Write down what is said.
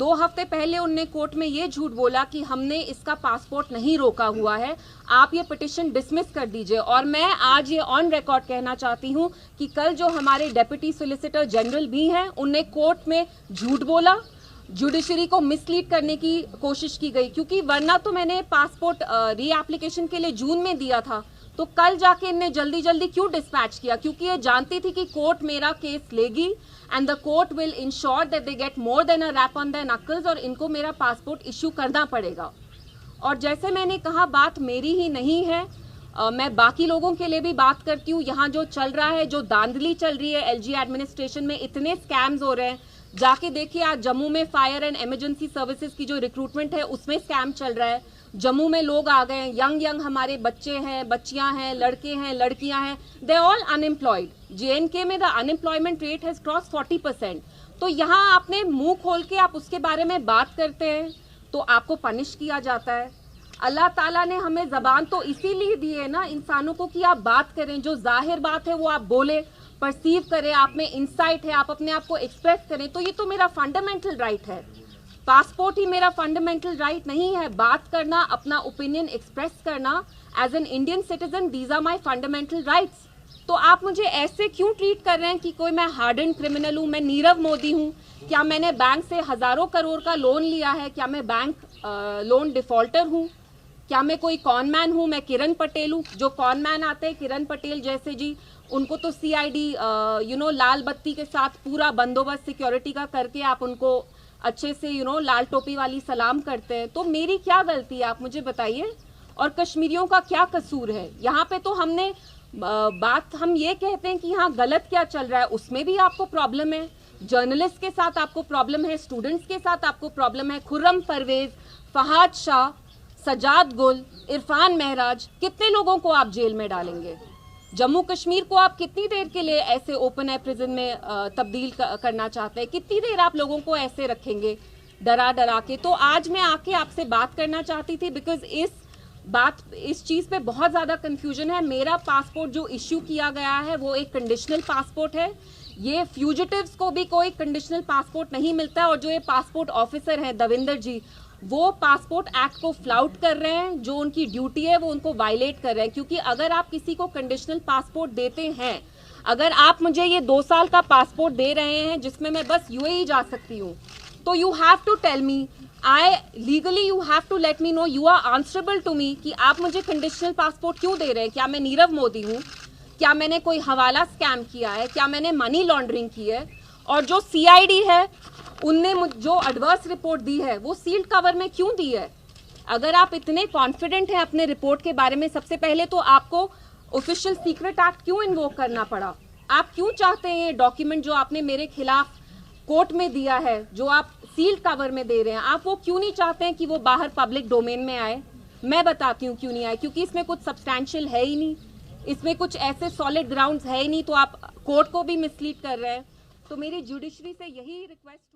2 हफ्ते पहले उनने कोर्ट में ये झूठ बोला कि हमने इसका पासपोर्ट नहीं रोका हुआ है, आप ये पिटिशन डिसमिस कर दीजिए। और मैं आज ये ऑन रिकॉर्ड कहना चाहती हूँ कि कल जो हमारे डेप्यूटी सोलिसिटर जनरल भी हैं, उनने कोर्ट में झूठ बोला, जुडिशरी को मिसलीड करने की कोशिश की गई, क्योंकि वरना तो मैंने पासपोर्ट रीएप्लीकेशन के लिए जून में दिया था, तो कल जाके इनने जल्दी जल्दी क्यों डिस्पैच किया? क्योंकि ये जानती थी कि कोर्ट मेरा केस लेगी and the court will ensure that they get more than a rap on their knuckles और इनको मेरा पासपोर्ट इश्यू करना पड़ेगा। और जैसे मैंने कहा, बात मेरी ही नहीं है, मैं बाकी लोगों के लिए भी बात करती हूँ। यहाँ जो चल रहा है, जो धांधली चल रही है एलजी एडमिनिस्ट्रेशन में, इतने स्कैम्स हो रहे हैं, जाके देखिए आज जम्मू में फायर एंड इमरजेंसी सर्विसेज की जो रिक्रूटमेंट है उसमें स्कैम चल रहा है। जम्मू में लोग आ गए हैं, यंग हमारे बच्चे हैं, बच्चियां हैं, लड़के हैं, लड़कियां हैं, दे ऑल अनएम्प्लॉयड। जेएनके में the unemployment rate has cross 40%। तो यहाँ आपने मुंह खोल के आप उसके बारे में बात करते हैं तो आपको पनिश किया जाता है। अल्लाह ताला ने हमें जबान तो इसीलिए दी है ना इंसानों को कि आप बात करें, जो जाहिर बात है वो आप बोले, परसीव करें, आप में इंसाइट है, आप अपने आप को एक्सप्रेस करें। तो ये तो मेरा फंडामेंटल राइट है। पासपोर्ट ही मेरा फंडामेंटल राइट नहीं है? बात करना, अपना ओपिनियन एक्सप्रेस करना as an Indian citizen, these are my fundamental rights. तो आप मुझे ऐसे क्यों ट्रीट कर रहे हैं कि कोई मैं हार्डन क्रिमिनल हूँ, मैं नीरव मोदी हूँ? क्या मैंने बैंक से हजारों करोड़ का लोन लिया है? क्या मैं बैंक लोन डिफॉल्टर हूँ? क्या मैं कोई कॉनमैन हूँ? मैं किरण पटेल हूँ? जो कॉनमैन आते हैं किरण पटेल जैसे जी, उनको तो सीआईडी लाल बत्ती के साथ पूरा बंदोबस्त सिक्योरिटी का करके आप उनको अच्छे से लाल टोपी वाली सलाम करते हैं। तो मेरी क्या गलती है, आप मुझे बताइए? और कश्मीरियों का क्या कसूर है? यहाँ पे तो हमने बात हम ये कहते हैं कि यहाँ गलत क्या चल रहा है, उसमें भी आपको प्रॉब्लम है। जर्नलिस्ट के साथ आपको प्रॉब्लम है, स्टूडेंट्स के साथ आपको प्रॉब्लम है। खुर्रम परवेज, फहाद शाह, सजाद गुल, इरफान महराज, कितने लोगों को आप जेल में डालेंगे? जम्मू कश्मीर को आप कितनी देर के लिए ऐसे ओपन एयर प्रिजन में तब्दील करना चाहते हैं? कितनी देर आप लोगों को ऐसे रखेंगे डरा डरा के? तो आज मैं आके आपसे बात करना चाहती थी बिकॉज इस चीज़ पे बहुत ज़्यादा कंफ्यूजन है। मेरा पासपोर्ट जो इश्यू किया गया है वो एक कंडीशनल पासपोर्ट है। ये फ्यूजिटिव्स को भी कोई कंडीशनल पासपोर्ट नहीं मिलता है। और जो ये पासपोर्ट ऑफिसर है दविंदर जी, वो पासपोर्ट एक्ट को फ्लाउट कर रहे हैं। जो उनकी ड्यूटी है वो उनको वायलेट कर रहे हैं। क्योंकि अगर आप किसी को कंडीशनल पासपोर्ट देते हैं, अगर आप मुझे ये 2 साल का पासपोर्ट दे रहे हैं जिसमें मैं बस यूएई जा सकती हूँ, तो you have to tell me, legally you have to let me know, you are answerable to me कि आप मुझे कंडीशनल पासपोर्ट क्यों दे रहे हैं। क्या मैं नीरव मोदी हूँ? क्या मैंने कोई हवाला स्कैम किया है? क्या मैंने मनी लॉन्ड्रिंग की है? और जो सीआईडी है उनने जो एडवर्स रिपोर्ट दी है वो सील्ड कवर में क्यों दी है? अगर आप इतने कॉन्फिडेंट हैं अपने रिपोर्ट के बारे में, सबसे पहले तो आपको ऑफिशियल सीक्रेट एक्ट क्यों इन्वोक करना पड़ा? आप क्यों चाहते हैं ये डॉक्यूमेंट जो आपने मेरे खिलाफ कोर्ट में दिया है, जो आप सील्ड कवर में दे रहे हैं, आप वो क्यों नहीं चाहते हैं कि वो बाहर पब्लिक डोमेन में आए? मैं बताती हूँ क्यों नहीं आए। क्योंकि इसमें कुछ सब्सटैंशियल है ही नहीं, इसमें कुछ ऐसे सॉलिड ग्राउंड्स है ही नहीं। तो आप कोर्ट को भी मिसलीड कर रहे हैं। तो मेरी जुडिशरी से यही रिक्वेस्ट